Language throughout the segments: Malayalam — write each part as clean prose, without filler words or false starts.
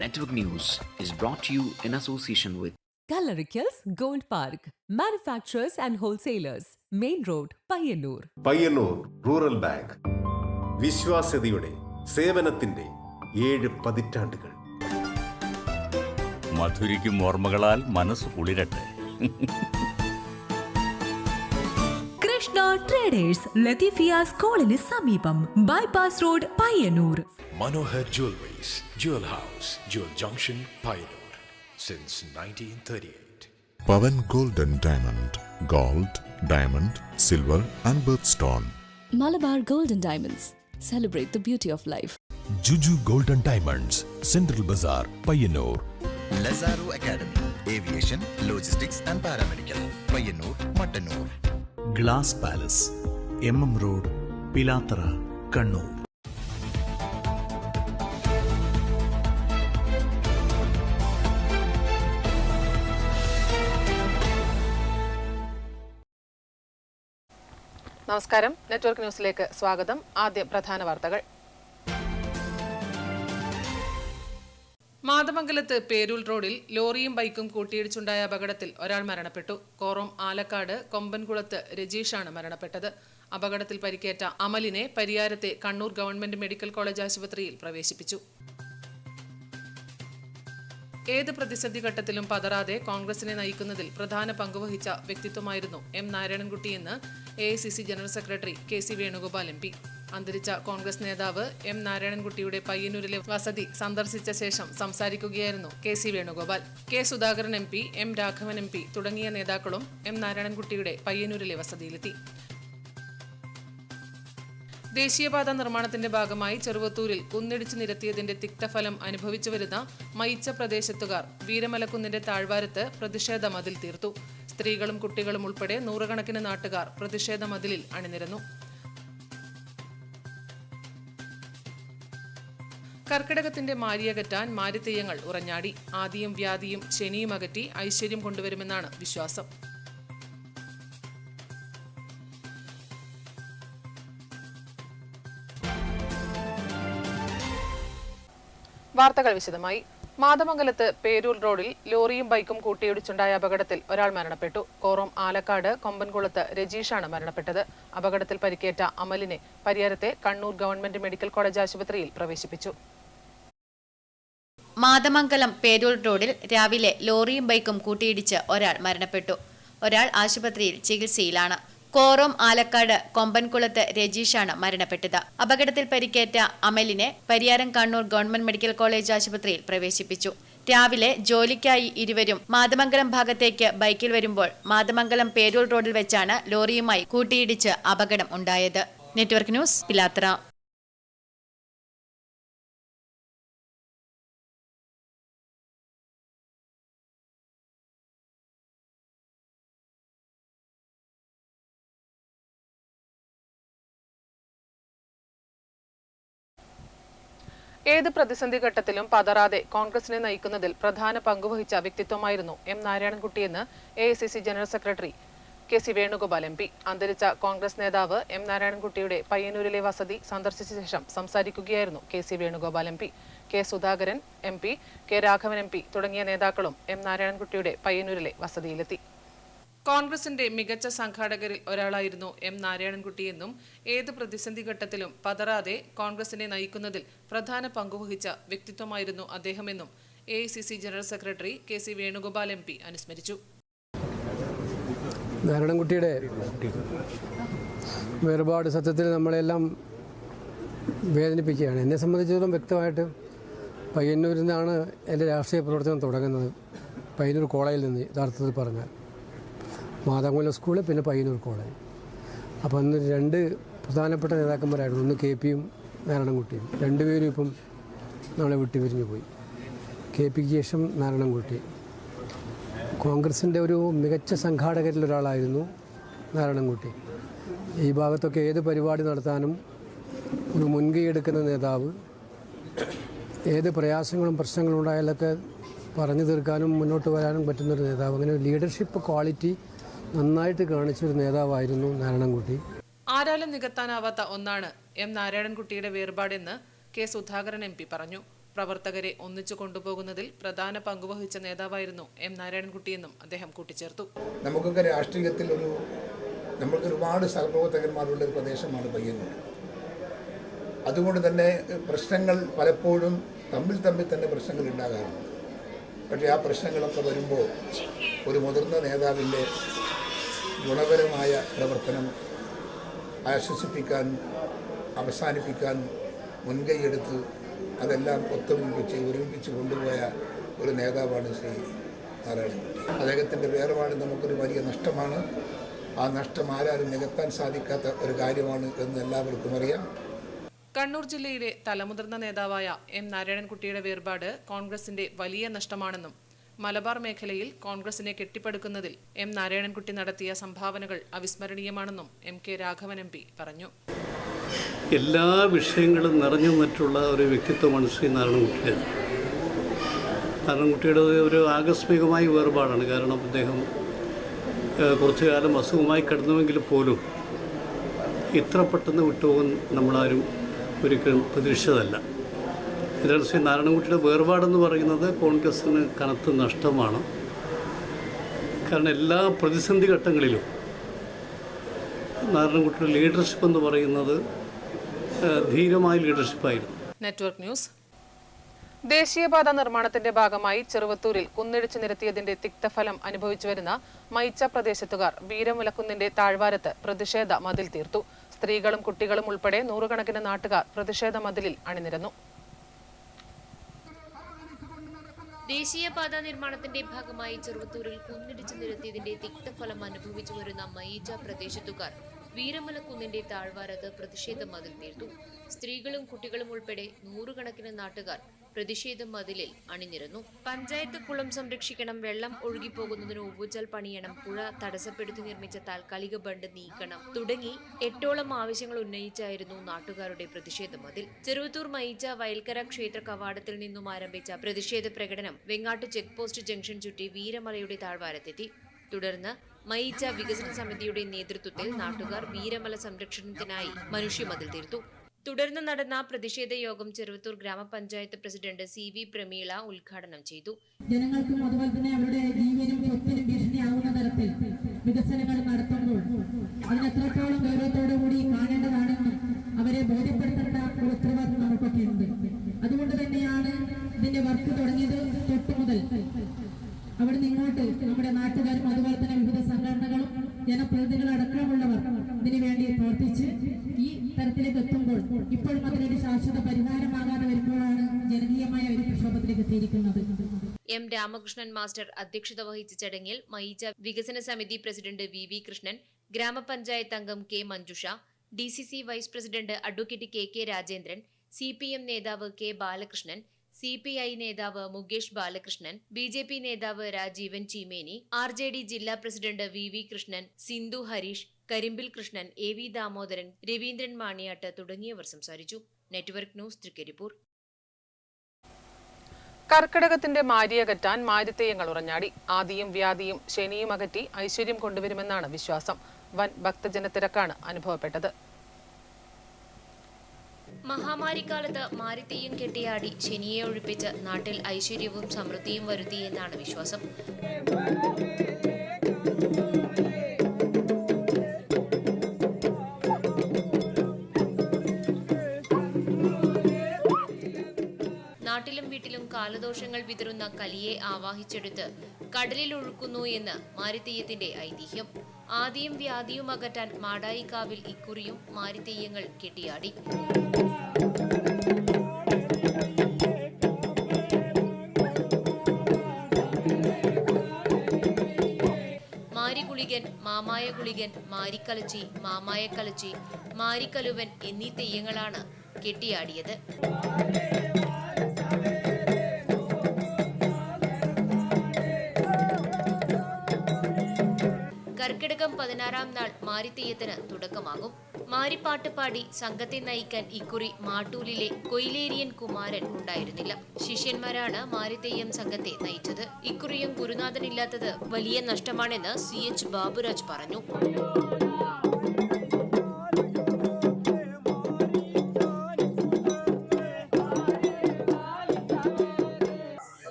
Network News is brought to you in association with Kalarikals Gold Park, manufacturers and wholesalers, Main Road, Payyannur. Payyannur rural bank വിശ്വാസ്യതയുടെ സേവനത്തിന്റെ 7 പതിറ്റാണ്ടുകൾ. മധുരിക്കും ഓർമ്മകളാൽ മനസ്സ് കുളിരട്ടെ. കൃഷ്ണ ട്രേഡേഴ്സ് ലത്തീഫിയ സ്കൂളിന് സമീപം bypass road Payyanur. Manohar Jewelries, Jewel House, Jewel Junction, Payyanur, since 1938. Pavan Gold and Diamond, Gold, Diamond, Silver and Birthstone. Malabar Gold and Diamonds, celebrate the beauty of life. Juju Gold and Diamonds, Central Bazaar, Payyanur. Lazaro Academy, Aviation, Logistics and Paramedical, Payyanur, Mattanur. Glass Palace, MM Road, Pilathara, Kannur. നമസ്കാരം, നെറ്റ്വർക്ക് ന്യൂസിലേക്ക് സ്വാഗതം. ആദ്യം പ്രധാന വാർത്തകൾ. മാതമംഗലത്ത് പേരൂൽ റോഡിൽ ലോറിയും ബൈക്കും കൂട്ടിയിടിച്ചുണ്ടായ അപകടത്തിൽ ഒരാൾ മരണപ്പെട്ടു. കോറോം ആലക്കാട് കൊമ്പൻകുളത്ത് രജീഷാണ് മരണപ്പെട്ടത്. അപകടത്തിൽ പരിക്കേറ്റ അമലിനെ പരിയാരത്തെ കണ്ണൂർ ഗവൺമെന്റ് മെഡിക്കൽ കോളേജ് ആശുപത്രിയിൽ പ്രവേശിപ്പിച്ചു. ഏത് പ്രതിസന്ധി ഘട്ടത്തിലും പതറാതെ കോൺഗ്രസിനെ നയിക്കുന്നതിൽ പ്രധാന പങ്കുവഹിച്ച വ്യക്തിത്വമായിരുന്നു എം നാരായണൻകുട്ടിയെന്ന് AICC general secretary KC Venugopal MP. അന്തരിച്ച കോൺഗ്രസ് നേതാവ് എം നാരായണൻകുട്ടിയുടെ പയ്യന്നൂരിലെ വസതി സന്ദർശിച്ച ശേഷം സംസാരിക്കുകയായിരുന്നു KC Venugopal. K Sudhakaran MP, M Raghavan MP തുടങ്ങിയ നേതാക്കളും എം നാരായണൻകുട്ടിയുടെ പയ്യന്നൂരിലെ വസതിയിലെത്തി. ദേശീയപാത നിർമ്മാണത്തിന്റെ ഭാഗമായി ചെറുവത്തൂരിൽ കുന്നിടിച്ചു നിരത്തിയതിന്റെ തിക്തഫലം അനുഭവിച്ചു വരുന്ന മയിച്ച പ്രദേശത്തുകാർ വീരമലക്കുന്നിന്റെ താഴ്വാരത്ത് പ്രതിഷേധ മതിൽ തീർത്തു. സ്ത്രീകളും കുട്ടികളും ഉൾപ്പെടെ നൂറുകണക്കിന് നാട്ടുകാർ പ്രതിഷേധ മതിലിൽ അണിനിരന്നു. കർക്കിടകത്തിന്റെ മാരിയകറ്റാൻ മാരിത്തെയ്യങ്ങൾ ഉറഞ്ഞാടി. ആദിയും വ്യാധിയും ശനിയും അകറ്റി ഐശ്വര്യം കൊണ്ടുവരുമെന്നാണ് വിശ്വാസം. വാർത്തകൾ വിശദമായി. മാതമംഗലത്ത് പേരൂർ റോഡിൽ ലോറിയും ബൈക്കും കൂട്ടിയിടിച്ചുണ്ടായ അപകടത്തിൽ ഒരാൾ മരണപ്പെട്ടു. കോറോം ആലക്കാട് കൊമ്പൻകുളത്ത് രജീഷാണ് മരണപ്പെട്ടത്. അപകടത്തിൽ പരിക്കേറ്റ അമലിനെ പരിയാരത്തെ കണ്ണൂർ ഗവൺമെന്റ് മെഡിക്കൽ കോളേജ് ആശുപത്രിയിൽ പ്രവേശിപ്പിച്ചു. മാതമംഗലം പേരൂർ റോഡിൽ രാവിലെ ലോറിയും ബൈക്കും കൂട്ടിയിടിച്ച് ഒരാൾ മരണപ്പെട്ടു. ഒരാൾ ആശുപത്രിയിൽ ചികിത്സയിലാണ്. കോറോം ആലക്കാട് കൊമ്പൻകുളത്ത് രജീഷാണ് മരണപ്പെട്ടത്. അപകടത്തിൽ പരിക്കേറ്റ അമലിനെ Pariyaram Kannur government medical college ആശുപത്രിയിൽ പ്രവേശിപ്പിച്ചു. രാവിലെ ജോലിക്കായി ഇരുവരും മാതമംഗലം ഭാഗത്തേക്ക് ബൈക്കിൽ വരുമ്പോൾ മാതമംഗലം പേരൂർ റോഡിൽ വെച്ചാണ് ലോറിയുമായി കൂട്ടിയിടിച്ച് അപകടം ഉണ്ടായത്. Network news, Pilathara. ഏത് പ്രതിസന്ധി ഘട്ടത്തിലും പതറാതെ കോൺഗ്രസിനെ നയിക്കുന്നതിൽ പ്രധാന പങ്കുവഹിച്ച വ്യക്തിത്വമായിരുന്നു എം നാരായണൻകുട്ടിയെന്ന് AICC general secretary KC Venugopal MP. അന്തരിച്ച കോൺഗ്രസ് നേതാവ് എം നാരായണൻകുട്ടിയുടെ പയ്യന്നൂരിലെ വസതി സന്ദർശിച്ച ശേഷം സംസാരിക്കുകയായിരുന്നു KC Venugopal MP. K Sudhakaran MP, K Raghavan MP തുടങ്ങിയ നേതാക്കളും എം നാരായണൻകുട്ടിയുടെ പയ്യന്നൂരിലെ വസതിയിലെത്തി. കോൺഗ്രസിന്റെ മികച്ച സംഘാടകരിൽ ഒരാളായിരുന്നു എം നാരായണൻകുട്ടിയെന്നും ഏത് പ്രതിസന്ധി ഘട്ടത്തിലും പതറാതെ കോൺഗ്രസിനെ നയിക്കുന്നതിൽ പ്രധാന പങ്കുവഹിച്ച വ്യക്തിത്വമായിരുന്നു അദ്ദേഹമെന്നും AICC general secretary KC Venugopal MP അനുസ്മരിച്ചു. നാരായണൻകുട്ടിയുടെ വേർപാട് സത്യത്തിൽ നമ്മളെല്ലാം വേദനിപ്പിക്കുകയാണ്. എന്നെ സംബന്ധിച്ചിടത്തോളം വ്യക്തമായിട്ട് പയ്യന്നൂരിൽ നിന്നാണ് എൻ്റെ രാഷ്ട്രീയ പ്രവർത്തനം തുടങ്ങുന്നത്. പയ്യന്നൂർ കോളേജിൽ നിന്ന് യഥാർത്ഥത്തിൽ പറഞ്ഞാൽ മാതമംഗലം സ്കൂള്, പിന്നെ പയ്യന്നൂർ കോളേജ്. അപ്പോൾ അന്ന് രണ്ട് പ്രധാനപ്പെട്ട നേതാക്കന്മാരായിരുന്നു. ഒന്ന് KPയും നാരായണൻകുട്ടിയും. രണ്ടുപേരും ഇപ്പം നമ്മളെ വിട്ടുപിരിഞ്ഞു പോയി. KPക്ക് ശേഷം നാരായണൻകുട്ടി. കോൺഗ്രസിൻ്റെ ഒരു മികച്ച സംഘാടകരിലൊരാളായിരുന്നു നാരായണൻകുട്ടി. ഈ ഭാഗത്തൊക്കെ ഏത് പരിപാടി നടത്താനും ഒരു മുൻകൈ എടുക്കുന്ന നേതാവ്, ഏത് പ്രയാസങ്ങളും പ്രശ്നങ്ങളും ഉണ്ടായാലൊക്കെ പറഞ്ഞു തീർക്കാനും മുന്നോട്ട് വരാനും പറ്റുന്നൊരു നേതാവ്. അങ്ങനെ ഒരു ലീഡർഷിപ്പ് ക്വാളിറ്റി നന്നായിട്ട് കാണിച്ചൊരു നേതാവായിരുന്നു നാരായണൻകുട്ടി. ആരാലും നികത്താനാവാത്ത ഒന്നാണ് എം നാരായണൻകുട്ടിയുടെ വേർപാടെന്ന് K സുധാകരൻ MP പറഞ്ഞു. പ്രവർത്തകരെ ഒന്നിച്ചു കൊണ്ടുപോകുന്നതിൽ പ്രധാന പങ്കുവഹിച്ച നേതാവായിരുന്നു എം നാരായണൻകുട്ടിയെന്നും അദ്ദേഹം കൂട്ടിച്ചേർത്തു. നമുക്കൊക്കെ രാഷ്ട്രീയത്തിൽ നമ്മൾക്ക് ഒരുപാട് സഹപ്രവർത്തകന്മാരുള്ള ഒരു പ്രദേശമാണ് പയ്യന്നൂർ. അതുകൊണ്ട് തന്നെ പ്രശ്നങ്ങൾ പലപ്പോഴും തമ്മിൽ തന്നെ പ്രശ്നങ്ങൾ ഉണ്ടാകാറുണ്ട്. പക്ഷേ ആ പ്രശ്നങ്ങളൊക്കെ വരുമ്പോൾ ഒരു മുതിർന്ന നേതാവിൻ്റെ ഗുണപരമായ പ്രവർത്തനം ആശ്വസിപ്പിക്കാൻ, അവസാനിപ്പിക്കാൻ മുൻകൈയെടുത്ത് അതെല്ലാം ഒരുമിപ്പിച്ച് കൊണ്ടുപോയ ഒരു നേതാവാണ് ശ്രീ നാരായണൻകുട്ടി. അദ്ദേഹത്തിൻ്റെ വേർപാട് നമുക്കൊരു വലിയ നഷ്ടമാണ്. ആ നഷ്ടം ആരാലും നികത്താൻ സാധിക്കാത്ത ഒരു കാര്യമാണ് എന്ന് എല്ലാവർക്കും അറിയാം. കണ്ണൂർ ജില്ലയിലെ തലമുതിർന്ന നേതാവായ എം നാരായണൻകുട്ടിയുടെ വേർപാട് കോൺഗ്രസിന്റെ വലിയ നഷ്ടമാണെന്നും മലബാർ മേഖലയിൽ കോൺഗ്രസിനെ കെട്ടിപ്പടുക്കുന്നതിൽ എം നാരായണൻകുട്ടി നടത്തിയ സംഭാവനകൾ അവിസ്മരണീയമാണെന്നും എം കെ രാഘവൻ MP പറഞ്ഞു. എല്ലാ വിഷയങ്ങളും നിറഞ്ഞു നിന്നിട്ടുള്ള ഒരു വ്യക്തിത്വമാണ് ശ്രീ നാരായണൻകുട്ടിയുടെ. നാരായണൻകുട്ടിയുടെ ഒരു ആകസ്മികമായ വേർപാടാണ്. കാരണം അദ്ദേഹം കുറച്ചു കാലം അസുഖമായി കിടന്നുവെങ്കിൽ പോലും ഇത്ര പെട്ടെന്ന് വിട്ടുപോകാൻ നമ്മളാരും ഒരിക്കലും പ്രതീക്ഷിച്ചതല്ല. ഇതിൽ ശ്രീ നാരായണൻകുട്ടിയുടെ വേർപാടെന്ന് പറയുന്നത് കോൺഗ്രസിന് കനത്ത നഷ്ടമാണ്. കാരണം എല്ലാ പ്രതിസന്ധി ഘട്ടങ്ങളിലും നാരായണൻകുട്ടിയുടെ ലീഡർഷിപ്പ് എന്ന് പറയുന്നത് ധീരമായ ലീഡർഷിപ്പായിരുന്നു. Network news. ദേശീയപാത നിർമ്മാണത്തിന്റെ ഭാഗമായി ചെറുവത്തൂരിൽ കുന്നിടിച്ചു നിരത്തിയതിന്റെ തിക്തഫലം അനുഭവിച്ചുവരുന്ന മൈച്ച പ്രദേശത്തുകാർ വീരമുലക്കുന്നിന്റെ താഴ്വാരത്ത് പ്രതിഷേധ മതിൽ തീർത്തു. സ്ത്രീകളും കുട്ടികളും ഉൾപ്പെടെ നൂറുകണക്കിന് നാട്ടുകാർ പ്രതിഷേധ മതിലിൽ അണിനിരന്നു. ദേശീയപാത നിർമ്മാണത്തിന്റെ ഭാഗമായി ചെറുവത്തൂരിൽ കുന്നിടിച്ചു നിരത്തിയതിന്റെ തിക്തഫലം അനുഭവിച്ചു വരുന്ന മൈച്ച പ്രദേശത്തുകാർ വീരമലക്കുന്നിന്റെ താഴ്വാരത്ത് പ്രതിഷേധ മതിൽ തീർത്തു. സ്ത്രീകളും കുട്ടികളും ഉൾപ്പെടെ നൂറുകണക്കിന് നാട്ടുകാർ പ്രതിഷേധ മതിലിൽ അണിനിരന്നു. പഞ്ചായത്ത് കുളം സംരക്ഷിക്കണം, വെള്ളം ഒഴുകിപ്പോകുന്നതിന് ഓവുചാൽ പണിയണം, പുഴ തടസ്സപ്പെടുത്തി നിർമ്മിച്ച താൽക്കാലിക ബണ്ട് നീക്കണം തുടങ്ങി 8ഓളം ആവശ്യങ്ങൾ ഉന്നയിച്ചായിരുന്നു നാട്ടുകാരുടെ പ്രതിഷേധ മതിൽ. ചെറുവത്തൂർ മൈച്ച വയൽക്കര ക്ഷേത്ര കവാടത്തിൽ നിന്നും ആരംഭിച്ച പ്രതിഷേധ പ്രകടനം വെങ്ങാട്ട് ചെക്ക് പോസ്റ്റ് ജംഗ്ഷൻ ചുറ്റി വീരമലയുടെ താഴ്വാരത്തെത്തി. തുടർന്ന് മൈച്ച വികസന സമിതിയുടെ നേതൃത്വത്തിൽ നാട്ടുകാർ വീരമല സംരക്ഷണത്തിനായി മനുഷ്യമതിൽ തീർത്തു. തുടർന്ന് നടന്ന പ്രതിഷേധ യോഗം ചെറുവത്തൂർ ഗ്രാമപഞ്ചായത്ത് പ്രസിഡന്റ് CV പ്രമീള ഉദ്ഘാടനം ചെയ്തു. ജനങ്ങൾക്കും അതുപോലെ തന്നെ അവരുടെ ജീവനും സ്വത്തിനും ഭീഷണിയാവുന്ന തരത്തിൽ വികസനങ്ങൾ നടത്തുമ്പോൾ അതിനെത്രത്തോളം ഗൗരവത്തോടുകൂടി കാണേണ്ടതാണെന്നും അവരെ ബോധ്യപ്പെടുത്തേണ്ട ഒരു ഉത്തരവാദിത്വം നമുക്കൊക്കെ ഉണ്ട്. അതുകൊണ്ട് തന്നെയാണ് ഇതിന്റെ വർക്ക് തുടങ്ങിയത് തൊട്ടു മുതൽ അവിടെ നിങ്ങോട്ട് നമ്മുടെ നാട്ടുകാരും അതുപോലെ തന്നെ വിവിധ സംഘടനകളും ജനപ്രതിനിധികളടക്കമുള്ളവർ ഇതിനു വേണ്ടി പ്രവർത്തിച്ച് ഈ തരത്തിലേക്ക് എത്തുമ്പോൾ ഇപ്പോഴും അതിനൊരു ശാശ്വത പരിഹാരമാകാതെ വരുമ്പോഴാണ് ജനകീയമായ ഒരു പ്രക്ഷോഭത്തിലേക്ക് എത്തിയിരിക്കുന്നത്. M രാമകൃഷ്ണൻ മാസ്റ്റർ അധ്യക്ഷത വഹിച്ച ചടങ്ങിൽ മൈച്ച വികസന സമിതി പ്രസിഡന്റ് VV കൃഷ്ണൻ, ഗ്രാമപഞ്ചായത്ത് അംഗം K Manjusha, DCC vice president advocate KK Rajendran, CPM നേതാവ് K ബാലകൃഷ്ണൻ, CPI നേതാവ് മുകേഷ് ബാലകൃഷ്ണൻ, BJP നേതാവ് രാജീവൻ ചീമേനി, RJD ജില്ലാ president VV Krishnan, Sindhu Harish, Karimbil Krishnan, AV Damodaran, Raveendran Maniyatt തുടങ്ങിയവർ സംസാരിച്ചു. Network news, Trikaripur. കർക്കിടകത്തിന്റെ മാരിയകറ്റാൻ മാരിത്തെയ്യങ്ങൾ ഉറഞ്ഞാടി. ആദിയും വ്യാധിയും ശനിയും അകറ്റി ഐശ്വര്യം കൊണ്ടുവരുമെന്നാണ് വിശ്വാസം. വൻ ഭക്തജനത്തിരക്കാണ് അനുഭവപ്പെട്ടത്. മഹാമാരിക്കാലത്ത് മാരിത്തെയ്യം കെട്ടിയാടി ശനിയെ ഒഴിപ്പിച്ച് നാട്ടിൽ ഐശ്വര്യവും സമൃദ്ധിയും വരുത്തിയെന്നാണ് വിശ്വാസം. നാട്ടിലും വീട്ടിലും കാലദോഷങ്ങൾ വിതറുന്ന കലിയെ ആവാഹിച്ചെടുത്ത് കടലിൽ ഒഴുക്കുന്നു എന്ന് മാരിത്തെയ്യത്തിന്റെ ഐതിഹ്യം. ആദിയും വ്യാധിയും അകറ്റാൻ മാടായിക്കാവിൽ ഇക്കുറിയും മാരിത്തെയ്യങ്ങൾ കെട്ടിയാടി. മാരികുളികൻ, മാമായ കുളികൻ, മാരിക്കലച്ചി, മാമായക്കലച്ചി, മാരിക്കലുവൻ എന്നീ തെയ്യങ്ങളാണ് കെട്ടിയാടിയത്. കർക്കിടകം 16-ാം നാൾ മാരിത്തെയ്യത്തിന് തുടക്കമാകും. മാരിപ്പാട്ട് പാടി സംഘത്തെ നയിക്കാൻ ഇക്കുറി മാട്ടൂലിലെ കൊയിലേരിയൻ കുമാരൻ ഉണ്ടായിരുന്നില്ല. ശിഷ്യന്മാരാണ് മാരിത്തെയ്യം സംഘത്തെ നയിച്ചത്. ഇക്കുറിയും ഗുരുനാഥനില്ലാത്തത് വലിയ നഷ്ടമാണെന്ന് CH ബാബുരാജ് പറഞ്ഞു.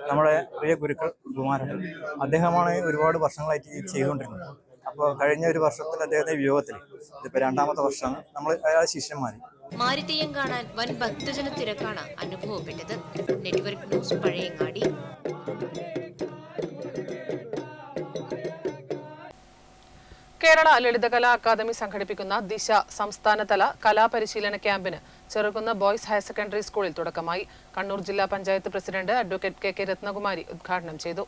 നമ്മുടെ പ്രിയ ഗുരുക്കൾ കുമാരൻ അദ്ദേഹമാണ് ഒരുപാട് വർഷങ്ങളായിട്ട് ഇത് ചെയ്തുകൊണ്ടിരുന്നത്. അപ്പോൾ കഴിഞ്ഞ ഒരു വർഷത്തിൽ അദ്ദേഹത്തെ വിയോഗത്തിൽ ഇതിപ്പോൾ 2ാമത്തെ വർഷമാണ് നമ്മൾ അയാളെ ശിഷ്യന്മാർ. മാരിത്തെയ്യം കാണാൻ വൻ ഭക്തജന തിരക്കാണ് അനുഭവപ്പെട്ടത്. Network news Pazhayangadi. Kerala Lalithakala academy സംഘടിപ്പിക്കുന്ന ദിശ സംസ്ഥാനതല കലാപരിശീലന ക്യാമ്പിന് ചെറുകുന്ന് ബോയ്സ് ഹയർ സെക്കൻഡറി സ്കൂളിൽ തുടക്കമായി. കണ്ണൂർ ജില്ലാ panchayat president advocate K Rathnakumari ഉദ്ഘാടനം ചെയ്തു.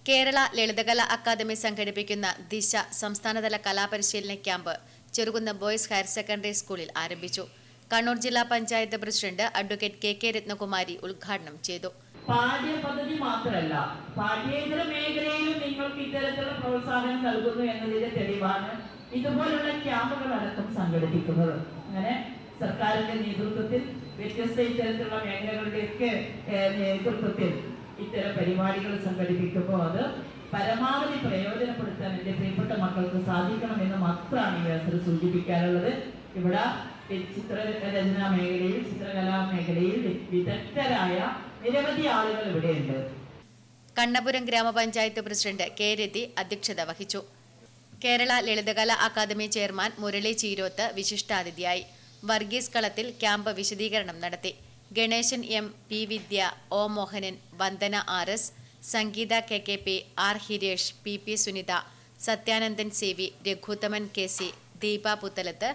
കേരള ലളിതകലാ അക്കാദമി സംഘടിപ്പിക്കുന്ന ദിശ സംസ്ഥാനതല കലാപരിശീലന camp Cherukunnu boys higher secondary സ്കൂളിൽ ആരംഭിച്ചു. കണ്ണൂർ ജില്ലാ panchayat president advocate K Rathnakumari ഉദ്ഘാടനം ചെയ്തു. പാഠ്യപദ്ധതി മാത്രമല്ല, പാഠ്യേതര മേഖലയിലും നിങ്ങൾക്ക് ഇത്തരത്തിലുള്ള പ്രോത്സാഹനം നൽകുന്നു എന്നതിന്റെ തെളിവാണ് ഇതുപോലുള്ള ക്യാമ്പുകൾ അടക്കം സംഘടിപ്പിക്കുന്നത്. അങ്ങനെ സർക്കാരിന്റെ നേതൃത്വത്തിൽ വ്യത്യസ്ത ഇത്തരത്തിലുള്ള മേഖലകളുടെയൊക്കെ നേതൃത്വത്തിൽ ഇത്തരം പരിപാടികൾ സംഘടിപ്പിക്കുമ്പോൾ അത് പരമാവധി പ്രയോജനപ്പെടുത്താൻ എൻ്റെ പ്രിയപ്പെട്ട മക്കൾക്ക് സാധിക്കണമെന്ന് മാത്രമാണ് ഈ അവസരം സൂചിപ്പിക്കാനുള്ളത്. ഇവിടെ ചിത്രരചനാ മേഖലയിൽ, ചിത്രകലാ മേഖലയിൽ വിദഗ്ധരായ നിരവധി ആളുകൾ ഇവിടെയുണ്ട്. കണ്ണപുരം ഗ്രാമപഞ്ചായത്ത് പ്രസിഡന്റ് കെ രതി അധ്യക്ഷത വഹിച്ചു. കേരള ലളിതകലാ അക്കാദമി ചെയർമാൻ മുരളി ചീരോത്ത് വിശിഷ്ടാതിഥിയായി. വർഗീസ് കളത്തിൽ ക്യാമ്പ് വിശദീകരണം നടത്തി. Ganesan M, P Vidya, O Mohanan, Vandana RS, Sangeetha KKP, R Hiresh, PP Sunitha, Sathyanandan CV, Raghuthaman KC, Deepa Puthalath,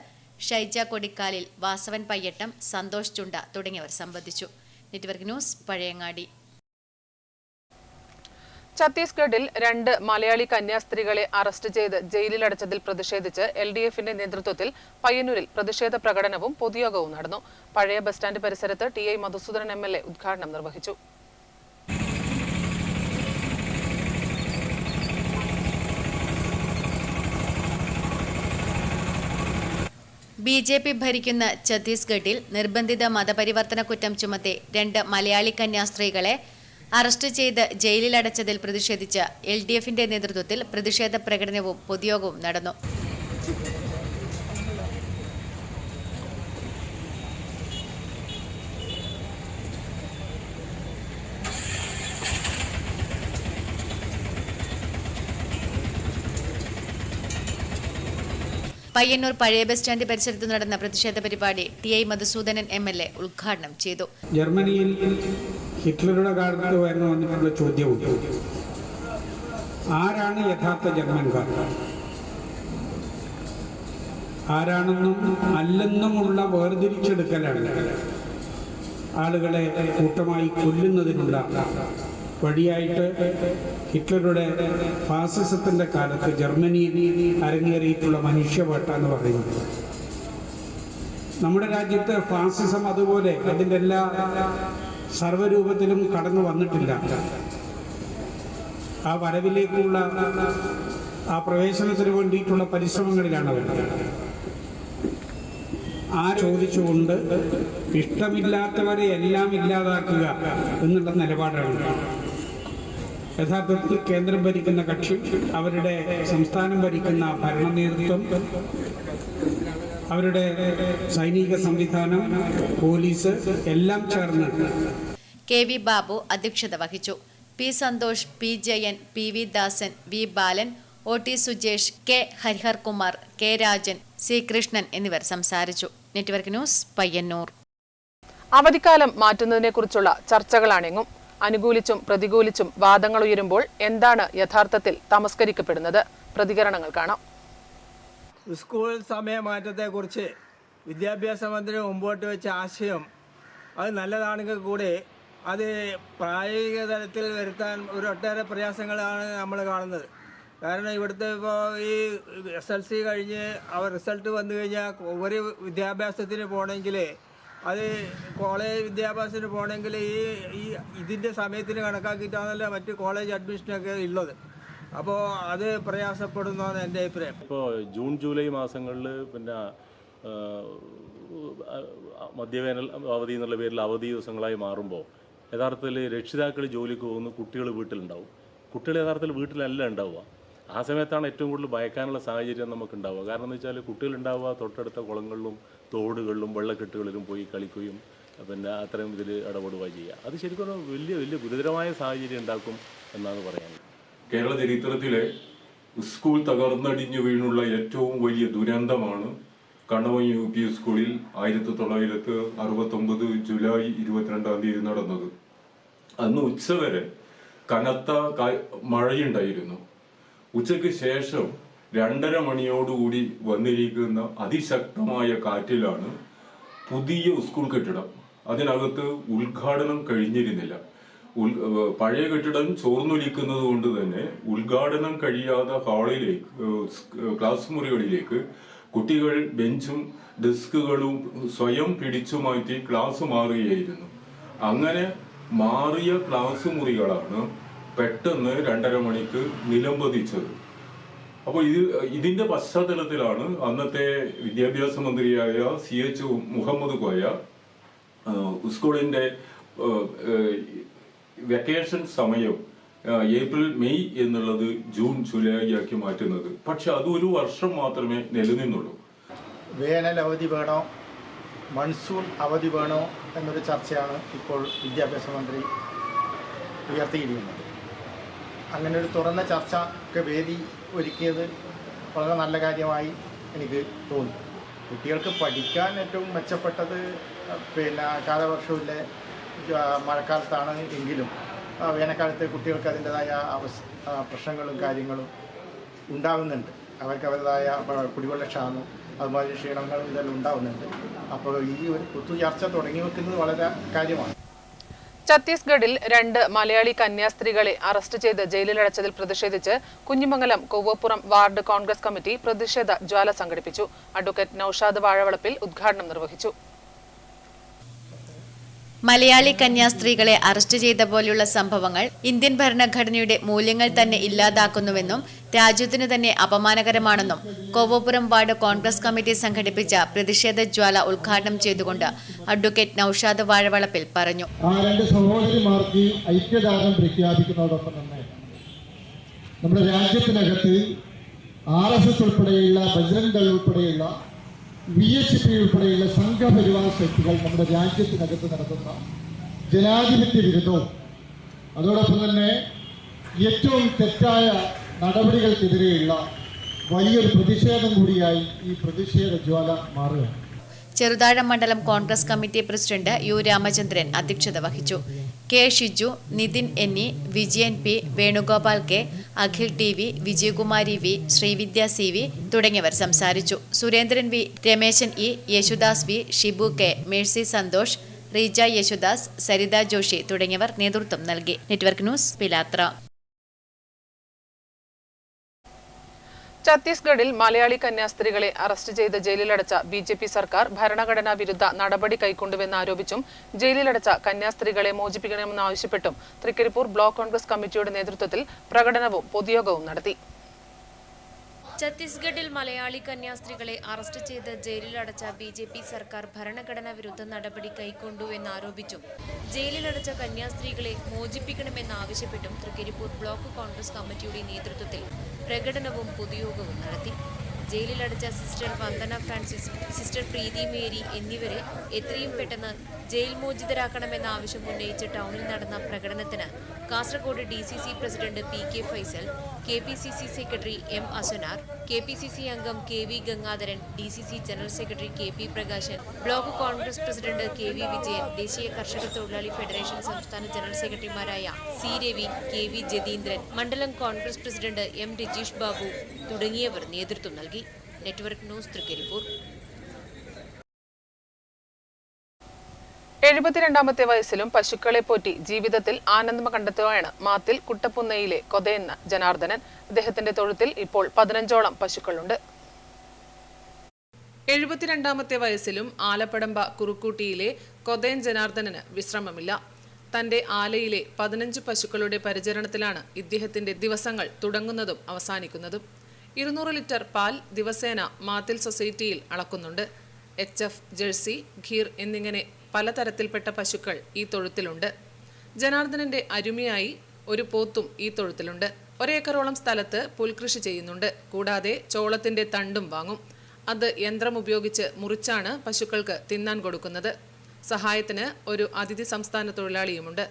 Shaija Kodikkalil, Vasavan Payyattam, Santhosh Chunda തുടങ്ങിയവർ സംബന്ധിച്ചു. Network news Pazhayangadi. ഛത്തീസ്ഗഡിൽ 2 മലയാളി കന്യാസ്ത്രീകളെ അറസ്റ്റ് ചെയ്ത് ജയിലിലടച്ചതിൽ പ്രതിഷേധിച്ച് LDFന്റെ നേതൃത്വത്തിൽ പയ്യന്നൂരിൽ പ്രതിഷേധ പ്രകടനവും പൊതുയോഗവും നടന്നു. പഴയ ബസ് സ്റ്റാൻഡ് പരിസരത്ത് TI മധുസൂദനൻ MLA ഉദ്ഘാടനം നിർവഹിച്ചു. BJP ഭരിക്കുന്ന ഛത്തീസ്ഗഡിൽ നിർബന്ധിത മതപരിവർത്തന കുറ്റം ചുമത്തി 2 മലയാളി കന്യാസ്ത്രീകളെ അറസ്റ്റ് ചെയ്ത് ജയിലിലടച്ചതിൽ പ്രതിഷേധിച്ച് LDFന്റെ നേതൃത്വത്തിൽ പ്രതിഷേധ പ്രകടനവും പൊതുയോഗവും നടന്നു. പയ്യന്നൂർ പഴയ ബസ് സ്റ്റാൻഡ് പരിസരത്ത് നടന്ന പ്രതിഷേധ പരിപാടി TI മധുസൂദനൻ MLA ഉദ്ഘാടനം ചെയ്തു. ജർമ്മനിയിൽ ഹിറ്റ്ലറുടെ കാലത്ത് വന്നിട്ടുള്ള ചോദ്യവും ആരാണ് യഥാർത്ഥ ജർമ്മൻകാർ, ആരാണെന്നും അല്ലെന്നുമുള്ള വേർതിരിച്ചെടുക്കലാണ് ആളുകളെ കൂട്ടമായി കൊല്ലുന്നതിനുള്ള വഴിയായിട്ട് ഹിറ്റ്ലറുടെ ഫാസിസത്തിന്റെ കാലത്ത് ജർമ്മനിയിൽ അരങ്ങേറിയിട്ടുള്ള മനുഷ്യവേട്ട എന്ന് പറയുന്നത്. നമ്മുടെ രാജ്യത്ത് ഫാസിസം അതുപോലെ അതിൻ്റെ എല്ലാ സർവ്വരൂപത്തിലും കടന്നു വന്നിട്ടില്ല. ആ വരവിലേക്കുള്ള ആ പ്രവേശനത്തിന് വേണ്ടിയിട്ടുള്ള പരിശ്രമങ്ങളിലാണ് അവർ. ആ ചോദിച്ചുകൊണ്ട് ഇഷ്ടമില്ലാത്തവരെ എല്ലാം ഇല്ലാതാക്കുക എന്നുള്ള നിലപാടാണ് യഥാർത്ഥത്തിൽ കേന്ദ്രം ഭരിക്കുന്ന കക്ഷി, അവരുടെ സംസ്ഥാനം ഭരിക്കുന്ന ഭരണ നേതൃത്വം, അവരുടെ സൈനിക സംവിധാനം, പോലീസ് എല്ലാം ചേർന്ന്. KV ബാബു അധ്യക്ഷത വഹിച്ചു. P Santhosh, P Jayan, PV ദാസൻ, V ബാലൻ, OT Sujesh, K ഹരിഹർകുമാർ, K Rajan, C Krishnan എന്നിവർ സംസാരിച്ചു. Network news Payyanur. അവധിക്കാലം മാറ്റുന്നതിനെക്കുറിച്ചുള്ള ചർച്ചകളാണെങ്ങും. അനുകൂലിച്ചും പ്രതികൂലിച്ചും വാദങ്ങൾ ഉയരുമ്പോൾ എന്താണ് യഥാർത്ഥത്തിൽ തമസ്കരിക്കപ്പെടുന്നത്? പ്രതികരണങ്ങൾ കാണാം. സ്കൂൾ സമയമാറ്റത്തെക്കുറിച്ച് വിദ്യാഭ്യാസ മന്ത്രി മുമ്പോട്ട് വെച്ച ആശയം അത് നല്ലതാണെങ്കിൽ കൂടി അത് പ്രായോഗിക തലത്തിൽ വരുത്താൻ ഒട്ടേറെ പ്രയാസങ്ങളാണ് നമ്മൾ കാണുന്നത്. കാരണം ഇവിടുത്തെ ഇപ്പോൾ ഈ SLC കഴിഞ്ഞ് അവർ റിസൾട്ട് വന്നു കഴിഞ്ഞാൽ ഒരു വിദ്യാഭ്യാസത്തിന് പോകണമെങ്കിൽ, അത് കോളേജ് വിദ്യാഭ്യാസത്തിന് പോകണമെങ്കിൽ ഇതിൻ്റെ സമയത്തിന് കണക്കാക്കിയിട്ടാണല്ലോ മറ്റ് കോളേജ് അഡ്മിഷനൊക്കെ ഉള്ളത്. അപ്പോൾ അത് പ്രയാസപ്പെടുന്നതാണ് എൻ്റെ അഭിപ്രായം. ഇപ്പോൾ ജൂൺ ജൂലൈ മാസങ്ങളിൽ പിന്നെ മധ്യവേനൽ അവധി എന്നുള്ള പേരിൽ അവധി ദിവസങ്ങളായി മാറുമ്പോൾ യഥാർത്ഥത്തിൽ രക്ഷിതാക്കൾ ജോലിക്ക് പോകുന്നു, കുട്ടികൾ വീട്ടിലുണ്ടാവും. കുട്ടികൾ യഥാർത്ഥത്തിൽ വീട്ടിലല്ല ഉണ്ടാവുക. ആ സമയത്താണ് ഏറ്റവും കൂടുതൽ ഭയക്കാനുള്ള സാഹചര്യം നമുക്കുണ്ടാവുക. കാരണം എന്ന് വെച്ചാൽ കുട്ടികളുണ്ടാവുക തൊട്ടടുത്ത കുളങ്ങളിലും തോടുകളിലും വെള്ളക്കെട്ടുകളിലും പോയി കളിക്കുകയും പിന്നെ അത്രയും ഇതിൽ ഇടപെടുക ചെയ്യുക. അത് ശരിക്കും വലിയ വലിയ ഗുരുതരമായ സാഹചര്യം ഉണ്ടാക്കും എന്നാണ് പറയാനുള്ളത്. കേരള ചരിത്രത്തിലെ സ്കൂൾ തകർന്നടിഞ്ഞു വീണുള്ള ഏറ്റവും വലിയ ദുരന്തമാണ് കണ്ണവം UP സ്കൂളിൽ 1969 ജൂലൈ 22 നടന്നത്. അന്ന് ഉച്ചവരെ കനത്ത മഴയുണ്ടായിരുന്നു. ഉച്ചയ്ക്ക് ശേഷം 2:30 മണിയോടുകൂടി വന്നിരിക്കുന്ന അതിശക്തമായ കാറ്റിലാണ് പുതിയ സ്കൂൾ കെട്ടിടം, അതിനകത്ത് ഉദ്ഘാടനം കഴിഞ്ഞിരുന്നില്ല. പഴയ കെട്ടിടം ചോർന്നൊലിക്കുന്നത് കൊണ്ട് തന്നെ ഉദ്ഘാടനം കഴിയാതെ ഹാളിലേക്ക്, ക്ലാസ് മുറികളിലേക്ക് കുട്ടികൾ ബെഞ്ചും ഡെസ്കുകളും സ്വയം പിടിച്ചു മാറ്റി ക്ലാസ് മാറുകയായിരുന്നു. അങ്ങനെ മാറിയ ക്ലാസ് മുറികളാണ് പെട്ടെന്ന് 2:30 മണിക്ക് നിലംപതിച്ചത്. അപ്പോൾ ഇതിന്റെ പശ്ചാത്തലത്തിലാണ് അന്നത്തെ വിദ്യാഭ്യാസ മന്ത്രിയായ CH മുഹമ്മദ് കോയ സ്കൂളിന്റെ വെക്കേഷൻ സമയം ഏപ്രിൽ മെയ് എന്നുള്ളത് ജൂൺ ജൂലൈ ആക്കി മാറ്റുന്നത്. പക്ഷെ അത് 1 വർഷം മാത്രമേ നിലനിന്നുള്ളൂ. വേനൽ അവധി വേണോ മൺസൂൺ അവധി വേണോ എന്നൊരു ചർച്ചയാണ് ഇപ്പോൾ വിദ്യാഭ്യാസ മന്ത്രി ഉയർത്തിയിരിക്കുന്നത്. അങ്ങനെ ഒരു തുറന്ന ചർച്ചയ്ക്ക് വേദി ഒരുക്കിയത് വളരെ നല്ല കാര്യമായി എനിക്ക് തോന്നി. കുട്ടികൾക്ക് പഠിക്കാൻ ഏറ്റവും മെച്ചപ്പെട്ടത് കാലവർഷമില്ലേ മഴക്കാലത്താണ് എങ്കിലും വേനൽക്കാലത്ത് കുട്ടികൾക്ക് അതിൻ്റെതായ പ്രശ്നങ്ങളും കാര്യങ്ങളും ഉണ്ടാകുന്നുണ്ട്. അവർക്ക് അവരുടേതായ കുടിവെള്ളക്ഷാമം അതുമാതിരി ക്ഷീണങ്ങളും ഇതെല്ലാം ഉണ്ടാകുന്നുണ്ട്. അപ്പോൾ ഈ ഒരു പൊതു ചർച്ച തുടങ്ങി വെക്കുന്നത് വളരെ കാര്യമാണ്. ഛത്തീസ്ഗഡിൽ 2 മലയാളി കന്യാസ്ത്രീകളെ അറസ്റ്റ് ചെയ്ത് ജയിലിലടച്ചതിൽ പ്രതിഷേധിച്ച് കുഞ്ഞിമംഗലം കൊവ്വപ്പുറം വാർഡ് കോൺഗ്രസ് കമ്മിറ്റി പ്രതിഷേധ ജ്വാല സംഘടിപ്പിച്ചു. അഡ്വക്കേറ്റ് നൌഷാദ് വാഴവളപ്പിൽ ഉദ്ഘാടനം നിർവഹിച്ചു. മലയാളി കന്യാസ്ത്രീകളെ അറസ്റ്റ് ചെയ്ത പോലെയുള്ള സംഭവങ്ങൾ ഇന്ത്യൻ ഭരണഘടനയുടെ മൂല്യങ്ങൾ തന്നെ ഇല്ലാതാക്കുന്നുവെന്നും രാജ്യത്തിനു തന്നെ അപമാനകരമാണെന്നും കൊവ്വപ്പുറം വാർഡ് കോൺഗ്രസ് കമ്മിറ്റി സംഘടിപ്പിച്ച പ്രതിഷേധ ജ്വാല ഉദ്ഘാടനം ചെയ്തുകൊണ്ട് അഡ്വക്കേറ്റ് നൌഷാദ് വാഴവളപ്പിൽ പറഞ്ഞു. ആ 2 സഹോദരിമാർക്ക് ഐക്യദാർഢ്യം പ്രഖ്യാപിക്കുന്നതോടൊപ്പം തന്നെ നമ്മുടെ രാജ്യത്തിനകത്ത് RSS ഉൾപ്പെടെയുള്ള ബജ്രംഗ് ദൾ ഉൾപ്പെടെയുള്ള VHP ഉൾപ്പെടെയുള്ള സംഘപരിവാർ ശക്തികൾ നമ്മുടെ രാജ്യത്തിനകത്ത് നടത്തുന്ന ജനാധിപത്യ വിരുദ്ധവും അതോടൊപ്പം തന്നെ ഏറ്റവും തെറ്റായ നടപടികൾക്കെതിരെയുള്ള വലിയൊരു പ്രതിഷേധം കൂടിയായി ഈ പ്രതിഷേധ ജ്വാല മാറുകയാണ്. ചെറുതാഴം മണ്ഡലം Congress committee president U Ramachandran അധ്യക്ഷത വഹിച്ചു. K Shiju, Nitin NE, Vijayan P, Venugopal K, Akhil TV, Vijayakumari V, Srividya CV തുടങ്ങിയവർ സംസാരിച്ചു. Surendran V, Rameshan E, Yesudas V, Shibu K, Mercy Santhosh, Reeja Yesudas, Saritha Joshi തുടങ്ങിയവർ നേതൃത്വം നൽകി. Network news, Pilathra. ഛത്തീസ്ഗഡിൽ മലയാളി കന്യാസ്ത്രീകളെ അറസ്റ്റ് ചെയ്ത് ജയിലിലടച്ച BJP സർക്കാർ ഭരണഘടനാ വിരുദ്ധ നടപടി കൈക്കൊണ്ടുവെന്നാരോപിച്ചും ജയിലിലടച്ച കന്യാസ്ത്രീകളെ മോചിപ്പിക്കണമെന്നാവശ്യപ്പെട്ടും തൃക്കരിപ്പൂർ ബ്ലോക്ക് കോൺഗ്രസ് കമ്മിറ്റിയുടെ നേതൃത്വത്തിൽ പ്രകടനവും പൊതുയോഗവും നടത്തി. ഛത്തീസ്ഗഡിൽ മലയാളി കന്യാസ്ത്രീകളെ അറസ്റ്റ് ചെയ്ത് ജയിലിലടച്ച BJP സർക്കാർ ഭരണഘടനാ വിരുദ്ധ നടപടി കൈക്കൊണ്ടുവെന്നാരോപിച്ചും ജയിലിലടച്ച കന്യാസ്ത്രീകളെ മോചിപ്പിക്കണമെന്നാവശ്യപ്പെട്ടും തൃക്കരിപ്പൂർ ബ്ലോക്ക് കോൺഗ്രസ് കമ്മിറ്റിയുടെ നേതൃത്വത്തിൽ പ്രകടനവും പൊതുയോഗവും നടത്തി. ജയിലിലടച്ച സിസ്റ്റർ വന്ദന ഫ്രാൻസിസ്, സിസ്റ്റർ പ്രീതി മേരി എന്നിവരെ എത്രയും പെട്ടെന്ന് ജയിൽ മോചിതരാക്കണമെന്ന ആവശ്യം ഉന്നയിച്ച് ടൗണിൽ നടന്ന പ്രകടനത്തിന് Kasaragod DCC president PK Faisal, KPCC secretary M അസുനാർ, KPCC അംഗം KV Gangadharan, DCC general secretary KP Prakashan, block Congress president KV Vijayan, ദേശീയ കർഷക തൊഴിലാളി ഫെഡറേഷൻ സംസ്ഥാന ജനറൽ സെക്രട്ടറിമാരായ C രവി, KV ജതീന്ദ്രൻ, മണ്ഡലം കോൺഗ്രസ് പ്രസിഡന്റ് M രജീഷ് ബാബു തുടങ്ങിയവർ നേതൃത്വം നൽകി. Network news, Trikaripur. 72ാമത്തെ വയസ്സിലും പശുക്കളെ പോറ്റി ജീവിതത്തിൽ ആനന്ദം കണ്ടെത്തുകയാണ് മാത്തിൽ കുട്ടപ്പുന്നയിലെ കൊതയൻ ജനാർദ്ദനൻ. അദ്ദേഹത്തിന്റെ തൊഴുത്തിൽ ഇപ്പോൾ 15ഓളം പശുക്കളുണ്ട്. 72ാമത്തെ വയസ്സിലും ആലപ്പടമ്പ കുറുക്കൂട്ടിയിലെ കൊതയൻ ജനാർദ്ദനന് വിശ്രമമില്ല. തന്റെ ആലയിലെ 15 പശുക്കളുടെ പരിചരണത്തിലാണ് ഇദ്ദേഹത്തിന്റെ ദിവസങ്ങൾ തുടങ്ങുന്നതും അവസാനിക്കുന്നതും. 200 ലിറ്റർ പാൽ ദിവസേന മാത്തിൽ സൊസൈറ്റിയിൽ അളക്കുന്നുണ്ട്. HF, ജേഴ്സി, ഖീർ എന്നിങ്ങനെ പലതരത്തിൽപ്പെട്ട പശുക്കൾ ഈ തൊഴുത്തിലുണ്ട്. ജനാർദ്ദനന്റെ അരുമയായി ഒരു പോത്തും ഈ തൊഴുത്തിലുണ്ട്. 1 ഏക്കറോളം സ്ഥലത്ത് പുൽകൃഷി ചെയ്യുന്നുണ്ട്. കൂടാതെ ചോളത്തിന്റെ തണ്ടും വാങ്ങും. അത് യന്ത്രം ഉപയോഗിച്ച് മുറിച്ചാണ് പശുക്കൾക്ക് തിന്നാൻ കൊടുക്കുന്നത്. സഹായത്തിന് ഒരു അതിഥി സംസ്ഥാന തൊഴിലാളിയുമുണ്ട്.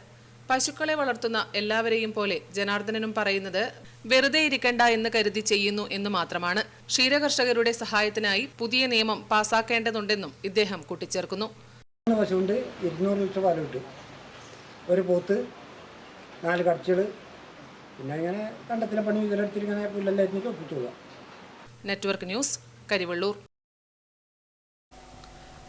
പശുക്കളെ വളർത്തുന്ന എല്ലാവരെയും പോലെ ജനാർദ്ദനനും പറയുന്നത് വെറുതെ ഇരിക്കണ്ട എന്ന് കരുതി ചെയ്യുന്നു എന്ന് മാത്രമാണ്. ക്ഷീരകർഷകരുടെ സഹായത്തിനായി പുതിയ നിയമം പാസാക്കേണ്ടതുണ്ടെന്നും ഇദ്ദേഹം കൂട്ടിച്ചേർക്കുന്നു. പശുണ്ട് 200 ലിറ്റർ പാല് കിട്ടും. ഒരു പോത്ത്, 4 കടച്ചുകൾ, പിന്നെ ഇങ്ങനെ കണ്ടത്തിലെ പണി ഇതിലെടുത്തിട്ട് ഇങ്ങനെ പുല്ലെല്ലാം ഒപ്പിച്ചു. Network news, Karivellur.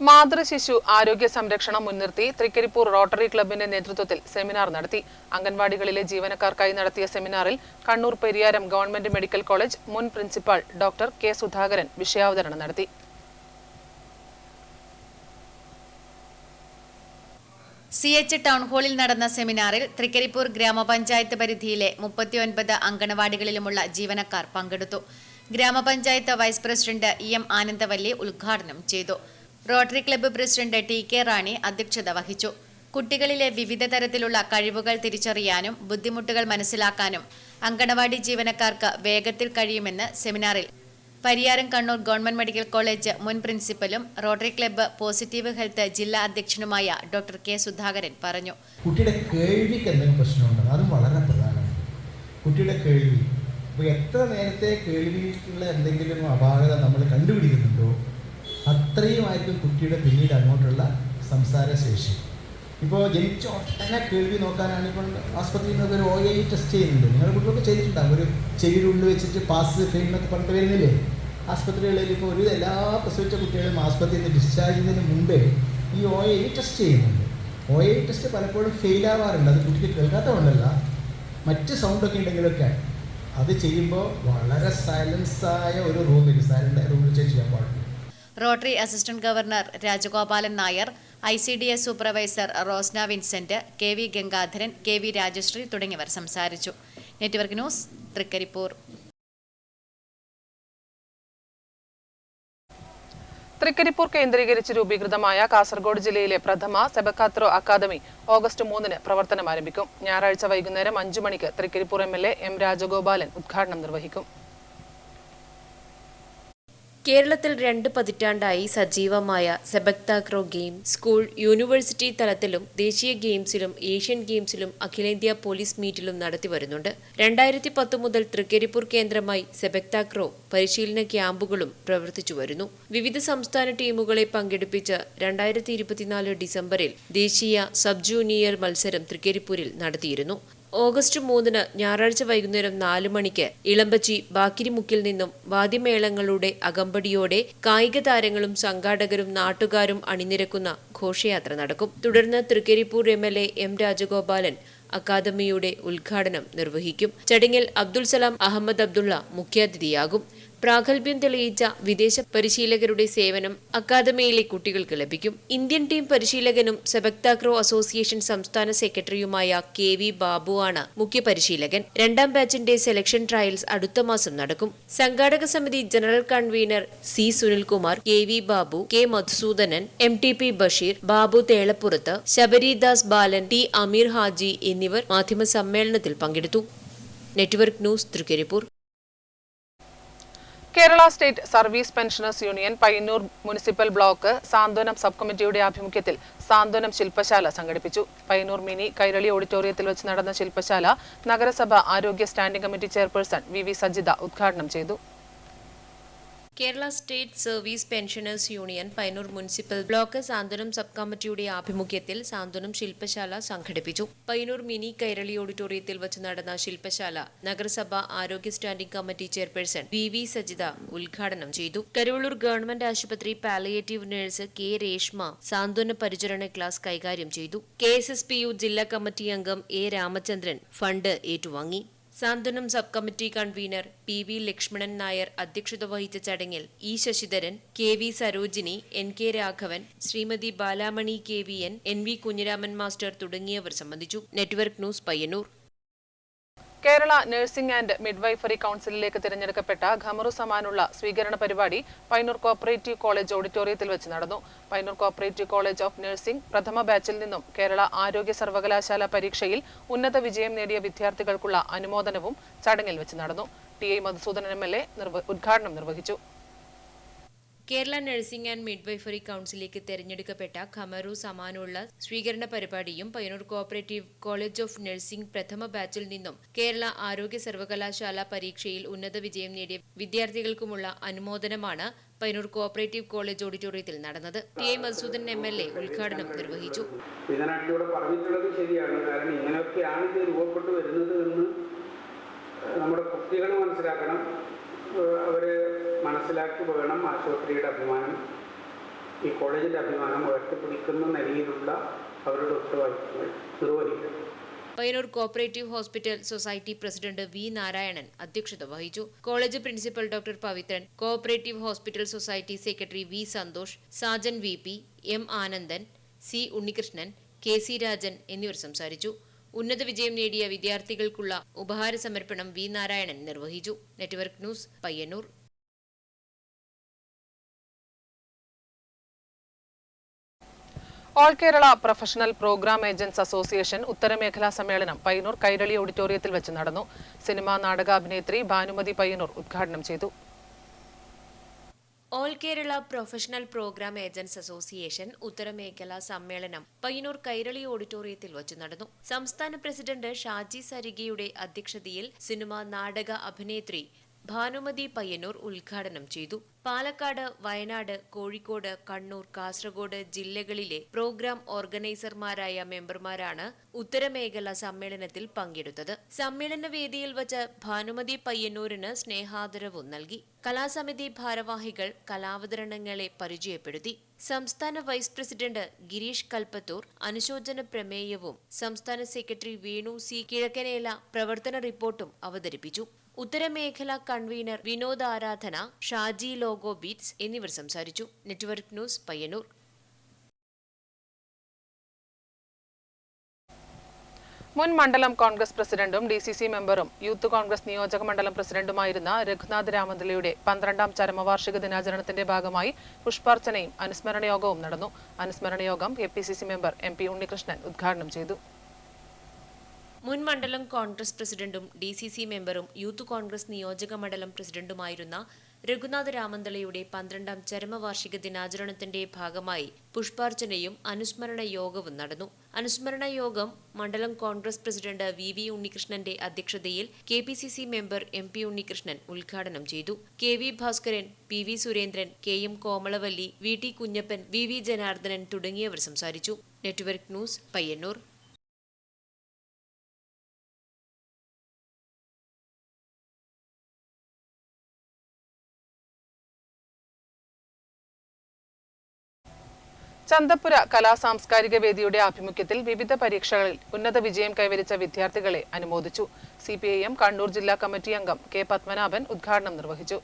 മാതൃശിശു ആരോഗ്യ സംരക്ഷണം മുൻനിർത്തി തൃക്കരിപ്പൂർ റോട്ടറി ക്ലബിന്റെ നേതൃത്വത്തിൽ സെമിനാർ നടത്തി. അംഗൻവാടികളിലെ ജീവനക്കാർക്കായി നടത്തിയ സെമിനാറിൽ Kannur Pariyaram government medical college മുൻ പ്രിൻസിപ്പാൾ ഡോക്ടർ കെ സുധാകരൻ വിഷയാവതരണം നടത്തി. CH ടൗൺ ഹാളിൽ നടന്ന സെമിനാറിൽ തൃക്കരിപ്പൂർ ഗ്രാമപഞ്ചായത്ത് പരിധിയിലെ 39 അംഗനവാടികളിലുമുള്ള ജീവനക്കാർ പങ്കെടുത്തു. ഗ്രാമപഞ്ചായത്ത് വൈസ് പ്രസിഡന്റ് EM ആനന്ദവല്ലി ഉദ്ഘാടനം ചെയ്തു. റോട്ടറി ക്ലബ്ബ് പ്രസിഡന്റ് TK റാണി അധ്യക്ഷത വഹിച്ചു. കുട്ടികളിലെ വിവിധ തരത്തിലുള്ള കഴിവുകൾ തിരിച്ചറിയാനും ബുദ്ധിമുട്ടുകൾ മനസ്സിലാക്കാനും അംഗനവാടി ജീവനക്കാർക്ക് വേഗത്തിൽ കഴിയുമെന്ന് സെമിനാറിൽ Pariyaram Kannur government medical college മുൻ പ്രിൻസിപ്പലും റോട്ടറി ക്ലബ്ബ് പോസിറ്റീവ് ഹെൽത്ത് ജില്ലാ അധ്യക്ഷനുമായ ഡോക്ടർ കെ സുധാകരൻ പറഞ്ഞു. കുട്ടിയുടെ കേൾവിക്ക് എന്തെങ്കിലും പ്രശ്നമുണ്ടോ? അതും വളരെ പ്രധാനമാണ്. കുട്ടിയുടെ കേൾവി, അപ്പോൾ എത്ര നേരത്തെ കേൾവിയിലുള്ള എന്തെങ്കിലും അപാകത നമ്മൾ കണ്ടുപിടിക്കുന്നുണ്ടോ അത്രയുമായിരിക്കും കുട്ടിയുടെ പിന്നീട് അങ്ങോട്ടുള്ള സംസാര ശേഷി. ഇപ്പോൾ ജനിച്ച ഒട്ടനെ കേൾവി നോക്കാനാണ് ഇപ്പോൾ ആസ്പത്രിയിൽ നിന്ന് ഒരു OAE ടെസ്റ്റ് ചെയ്യുന്നുണ്ട്. നിങ്ങളുടെ കുട്ടികളൊക്കെ ചെയ്തിട്ടുണ്ടാകും. ഒരു ചെവിയിലുള്ളിൽ വെച്ചിട്ട് പാസ് ഫെയിൽ എന്നൊക്കെ പറഞ്ഞിട്ട് വരുന്നില്ലേ ആസ്പത്രികളിൽ. ഇപ്പോൾ എല്ലാ പ്രസവിച്ച കുട്ടികളും ആസ്പത്രിയിൽ നിന്ന് ഡിസ്ചാർജ് ചെയ്യുന്നതിന് മുമ്പേ ഈ OAE ടെസ്റ്റ് ചെയ്യുന്നുണ്ട്. OAE ടെസ്റ്റ് പലപ്പോഴും ഫെയിൽ ആവാറുണ്ട്. അത് കുട്ടിക്ക് കേൾക്കാത്തതുകൊണ്ടല്ല, മറ്റ് സൗണ്ടൊക്കെ ഉണ്ടെങ്കിലൊക്കെ അത് ചെയ്യുമ്പോൾ വളരെ സൈലൻസായ ഒരു റൂമിൽ വെച്ച് ചെയ്യാൻ പാടില്ല. Rotary assistant governor Rajagopalan Nair, ICDS supervisor Rosna Vincent, KV Gangadharan, KV Rajasree തുടങ്ങിയവർ സംസാരിച്ചു. Network news, Trikaripur. തൃക്കരിപ്പൂർ കേന്ദ്രീകരിച്ച് രൂപീകൃതമായ കാസർഗോഡ് ജില്ലയിലെ പ്രഥമ സെബക്കാത്രോ അക്കാദമി ഓഗസ്റ്റ് 3 പ്രവർത്തനം ആരംഭിക്കും. ഞായറാഴ്ച വൈകുന്നേരം 5 മണിക്ക് തൃക്കരിപ്പൂർ MLA M രാജഗോപാലൻ ഉദ്ഘാടനം നിർവഹിക്കും. കേരളത്തിൽ 2 പതിറ്റാണ്ടായി സജീവമായ സെബക്താക്രോ ഗെയിം സ്കൂൾ യൂണിവേഴ്സിറ്റി തലത്തിലും ദേശീയ ഗെയിംസിലും ഏഷ്യൻ ഗെയിംസിലും അഖിലേന്ത്യാ പോലീസ് മീറ്റിലും നടത്തിവരുന്നുണ്ട്. 2010 മുതൽ തൃക്കരിപ്പൂർ കേന്ദ്രമായി സെബക്താക്രോ പരിശീലന ക്യാമ്പുകളും പ്രവർത്തിച്ചു വരുന്നു. വിവിധ സംസ്ഥാന ടീമുകളെ പങ്കെടുപ്പിച്ച് 2024 ഡിസംബറിൽ ദേശീയ സബ് ജൂനിയർ മത്സരം തൃക്കരിപ്പൂരിൽ നടത്തിയിരുന്നു. ഓഗസ്റ്റ് 3 ഞായറാഴ്ച വൈകുന്നേരം 4 മണിക്ക് ഇളമ്പച്ചി ബാക്കിരിമുക്കിൽ നിന്നും വാദ്യമേളങ്ങളുടെ അകമ്പടിയോടെ കായിക താരങ്ങളും സംഘാടകരും നാട്ടുകാരും അണിനിരക്കുന്ന ഘോഷയാത്ര നടക്കും. തുടർന്ന് തൃക്കരിപ്പൂർ MLA M രാജഗോപാലൻ അക്കാദമിയുടെ ഉദ്ഘാടനം നിർവഹിക്കും. ചടങ്ങിൽ അബ്ദുൽ സലാം അഹമ്മദ് അബ്ദുള്ള മുഖ്യാതിഥിയാകും. പ്രാഗൽഭ്യം തെളിയിച്ച വിദേശ പരിശീലകരുടെ സേവനം അക്കാദമിയിലെ കുട്ടികൾക്ക് ലഭിക്കും. ഇന്ത്യൻ ടീം പരിശീലകനും സെബക്താക്രോ അസോസിയേഷൻ സംസ്ഥാന സെക്രട്ടറിയുമായ KV ബാബുവാണ് മുഖ്യ പരിശീലകൻ. 2ാം ബാച്ചിന്റെ സെലക്ഷൻ ട്രയൽസ് അടുത്ത മാസം നടക്കും. സംഘാടക സമിതി general convener C Sunilkumar, KV Babu, K Madhusoodanan, MTP Basheer, Babu Thelappurath, Sabaridas Balan, T Ameer Haji എന്നിവർ മാധ്യമ സമ്മേളനത്തിൽ പങ്കെടുത്തു. Network news, Trikaripur. Kerala state service pensioners union Payyannur municipal block Santhwanam sub കമ്മിറ്റിയുടെ ആഭിമുഖ്യത്തിൽ സാന്ത്വനം ശില്പശാല സംഘടിപ്പിച്ചു. പയ്യന്നൂർ മിനി കൈരളി ഓഡിറ്റോറിയത്തിൽ വെച്ച് നടന്ന ശില്പശാല നഗരസഭ ആരോഗ്യ standing committee chairperson VV Sajitha ഉദ്ഘാടനം ചെയ്തു. Kerala state service pensioners union Payyannur municipal block Santhwanam sub കമ്മിറ്റിയുടെ ആഭിമുഖ്യത്തിൽ സാന്ത്വനം ശില്പശാല സംഘടിപ്പിച്ചു. പയ്യന്നൂർ മിനി കൈരളി ഓഡിറ്റോറിയത്തിൽ വെച്ച് നടന്ന ശില്പശാല നഗരസഭ ആരോഗ്യ standing committee chairperson VV Sajitha ഉദ്ഘാടനം ചെയ്തു. കരുവള്ളൂർ ഗവൺമെന്റ് ആശുപത്രി പാലിയേറ്റീവ് നഴ്സ് K രേഷ്മ സാന്ത്വന പരിചരണ ക്ലാസ് കൈകാര്യം ചെയ്തു. KSSPU ജില്ലാ കമ്മിറ്റി അംഗം A രാമചന്ദ്രൻ ഫണ്ട് ഏറ്റുവാങ്ങി. Santhwanam sub committee convener PV Lakshmanan Nair അധ്യക്ഷത വഹിച്ച ചടങ്ങിൽ E Sasidharan, KV Sarojini, NK Raghavan, Sreemathi Balamani KVN, NV Kunhiraman master തുടങ്ങിയവർ സംബന്ധിച്ചു. Network news, Payyannur. Kerala nursing and midwifery കൌൺസിലിലേക്ക് തിരഞ്ഞെടുക്കപ്പെട്ട ഖമറു സമാനുള്ള സ്വീകരണ പരിപാടി പയ്യന്നൂർ കോപ്പറേറ്റീവ് കോളേജ് ഓഡിറ്റോറിയത്തിൽ വെച്ച് നടന്നു. Payyanur cooperative college of nursing പ്രഥമ ബാച്ചിൽ നിന്നും കേരള ആരോഗ്യ സർവകലാശാല പരീക്ഷയിൽ ഉന്നത വിജയം നേടിയ വിദ്യാർത്ഥികൾക്കുള്ള അനുമോദനവും ചടങ്ങിൽ വെച്ച് നടന്നു. TI മധുസൂദനൻ MLA ഉദ്ഘാടനം നിർവഹിച്ചു. കേരള നഴ്സിംഗ് ആൻഡ് മിഡ്വൈഫറി കൌൺസിലേക്ക് തെരഞ്ഞെടുക്കപ്പെട്ട ഖമറു സമാനുള്ള സ്വീകരണ പരിപാടിയും Payyanur cooperative college of nursing പ്രഥമ ബാച്ചിൽ നിന്നും കേരള ആരോഗ്യ സർവകലാശാല പരീക്ഷയിൽ ഉന്നത വിജയം നേടിയ വിദ്യാർത്ഥികൾക്കുമുള്ള അനുമോദനമാണ് പയ്യന്നൂർ കോഓപ്പറേറ്റീവ് കോളേജ് ഓഡിറ്റോറിയത്തിൽ നടന്നത്. ടി ഐ മസൂദൻ MLA ഉദ്ഘാടനം നിർവഹിച്ചു. ഇതിനാട്ടിലൂടെ പറഞ്ഞിട്ടുള്ളത് ശരിയാണ്. കാരണം ഇങ്ങനെയൊക്കെയാണ് ഇത് രൂപപ്പെട്ടു വരുന്നത് എന്ന് നമ്മുടെ കുട്ടികൾ മനസ്സിലാക്കണം. അവർ മനസ്സിലാക്കി വേണം ആശുപത്രിയുടെ അഭിമാനം, ഈ കോളേജിൻ്റെ അഭിമാനം ഉയർത്തിപ്പിടിക്കുന്ന നിലയിലുള്ള അവരുടെ ഉത്തരവാദിത്തങ്ങൾ നിർവഹിക്കും. Payyanur cooperative hospital society president V Narayanan അധ്യക്ഷത വഹിച്ചു. College principal doctor Pavithran, cooperative hospital society secretary V Santhosh, Sajan VP, M Anandan, C Unnikrishnan, KC Rajan എന്നിവർ സംസാരിച്ചു. ഉന്നത വിജയം നേടിയ വിദ്യാർത്ഥികൾക്കുള്ള ഉപഹാര സമർപ്പണം വി നാരായണൻ നിർവഹിച്ചു. Network news, Payyannur. All Kerala professional program agents association ഉത്തരമേഖലാ സമ്മേളനം പയ്യന്നൂർ കൈരളി ഓഡിറ്റോറിയത്തിൽ വെച്ച് നടന്നു. സിനിമാ നാടക അഭിനേത്രി ഭാനുമതി പയ്യന്നൂർ ഉദ്ഘാടനം ചെയ്തു. All Kerala professional program agents association ഉത്തരമേഖലാ സമ്മേളനം പയ്യന്നൂർ കൈരളി ഓഡിറ്റോറിയത്തിൽ വച്ച് നടന്നു. സംസ്ഥാന പ്രസിഡന്റ് ഷാജി സരിഗയുടെ അധ്യക്ഷതയിൽ സിനിമാ നാടക അഭിനേത്രി ഭാനുമതി പയ്യന്നൂർ ഉദ്ഘാടനം ചെയ്തു. പാലക്കാട്, വയനാട്, കോഴിക്കോട്, കണ്ണൂർ, കാസർഗോഡ് ജില്ലകളിലെ പ്രോഗ്രാം ഓർഗനൈസർമാരായ മെമ്പർമാരാണ് ഉത്തരമേഖല സമ്മേളനത്തിൽ പങ്കെടുത്തത്. സമ്മേളന വേദിയിൽ വച്ച് ഭാനുമതി പയ്യന്നൂരിന് സ്നേഹാദരവും നൽകി. കലാസമിതി ഭാരവാഹികൾ കലാവതരണങ്ങളെ പരിചയപ്പെടുത്തി. സംസ്ഥാന വൈസ് പ്രസിഡന്റ് ഗിരീഷ് കൽപ്പത്തൂർ അനുശോചന പ്രമേയവും സംസ്ഥാന സെക്രട്ടറി വേണു C കിഴക്കനേല പ്രവർത്തന റിപ്പോർട്ടും അവതരിപ്പിച്ചു. ഉത്തരമേഖല കൺവീനർ വിനോദ് ആരാധന, ഷാജി ലോഗോ ബീറ്റ്സ് എന്നിവർ സംസാരിച്ചു. Network news, Payyanur. മുൻ മണ്ഡലം കോൺഗ്രസ് പ്രസിഡന്റും DCC മെമ്പറും യൂത്ത് കോൺഗ്രസ് നിയോജക മണ്ഡലം പ്രസിഡന്റുമായിരുന്ന രഘുനാഥ് രാമന്തളിയുടെ 12ാം ചരമവാർഷിക ദിനാചരണത്തിന്റെ ഭാഗമായി പുഷ്പാർച്ചനയും അനുസ്മരണ യോഗവും നടന്നു. അനുസ്മരണ യോഗം KPCC മെമ്പർ MP ഉണ്ണികൃഷ്ണൻ ഉദ്ഘാടനം ചെയ്തു. മുൻ മണ്ഡലം കോൺഗ്രസ് പ്രസിഡന്റും DCC മെമ്പറും യൂത്ത് കോൺഗ്രസ് നിയോജക മണ്ഡലം പ്രസിഡന്റുമായിരുന്ന രഘുനാഥ് രാമന്തളിയുടെ 12ാം ചരമവാർഷിക ദിനാചരണത്തിന്റെ ഭാഗമായി പുഷ്പാർച്ചനയും അനുസ്മരണ യോഗവും നടന്നു. അനുസ്മരണ യോഗം മണ്ഡലം കോൺഗ്രസ് പ്രസിഡന്റ് VV ഉണ്ണികൃഷ്ണന്റെ അധ്യക്ഷതയിൽ KPCC മെമ്പർ MP ഉണ്ണികൃഷ്ണൻ ഉദ്ഘാടനം ചെയ്തു. KV Bhaskaran, PV Surendran, KM Komalavalli, VT Kunjappan, VV Janardhanan തുടങ്ങിയവർ സംസാരിച്ചു. Network news, Payyannur. ചന്തപ്പുര കലാസാംസ്കാരിക വേദിയുടെ ആഭിമുഖ്യത്തിൽ വിവിധ പരീക്ഷകളിൽ ഉന്നത വിജയം കൈവരിച്ച വിദ്യാർത്ഥികളെ അനുമോദിച്ചു. CPIM കണ്ണൂർ ജില്ലാ കമ്മിറ്റി അംഗം K പത്മനാഭൻ ഉദ്ഘാടനം നിർവഹിച്ചു.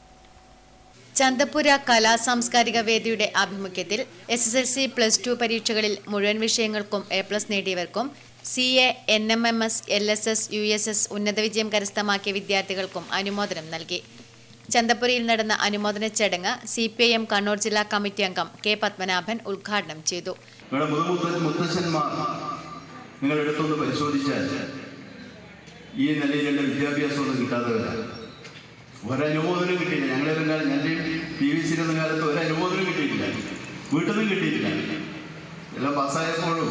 ചന്തപ്പുര കലാസാംസ്കാരിക വേദിയുടെ ആഭിമുഖ്യത്തിൽ SSLC +2 പരീക്ഷകളിൽ മുഴുവൻ വിഷയങ്ങൾക്കും A+ നേടിയവർക്കും CA, NMMS, LSS, USS ഉന്നത വിജയം കരസ്ഥമാക്കിയ വിദ്യാർത്ഥികൾക്കും അനുമോദനം നൽകി. ചന്തപ്പുരയിൽ നടന്ന അനുമോദന ചടങ്ങ് CPIM കണ്ണൂർ ജില്ലാ കമ്മിറ്റി അംഗം K പത്മനാഭൻ ഉദ്ഘാടനം ചെയ്തു. മുത്തശ്ശന്മാർ നിങ്ങൾ എടുത്തൊന്ന് പരിശോധിച്ചാൽ ഈ നിലയിലുള്ള വിദ്യാഭ്യാസമൊന്നും കിട്ടാത്തവരാണ്. ഒരനുമോദനം കിട്ടിയില്ല. ഞങ്ങളുടെയും PVC-യുടെ കാലത്ത് ഒരനുമോദനം കിട്ടിയിട്ടില്ല, വീട്ടിൽ നിന്നും കിട്ടിയിട്ടില്ല. എല്ലാം പാസ്സായപ്പോഴും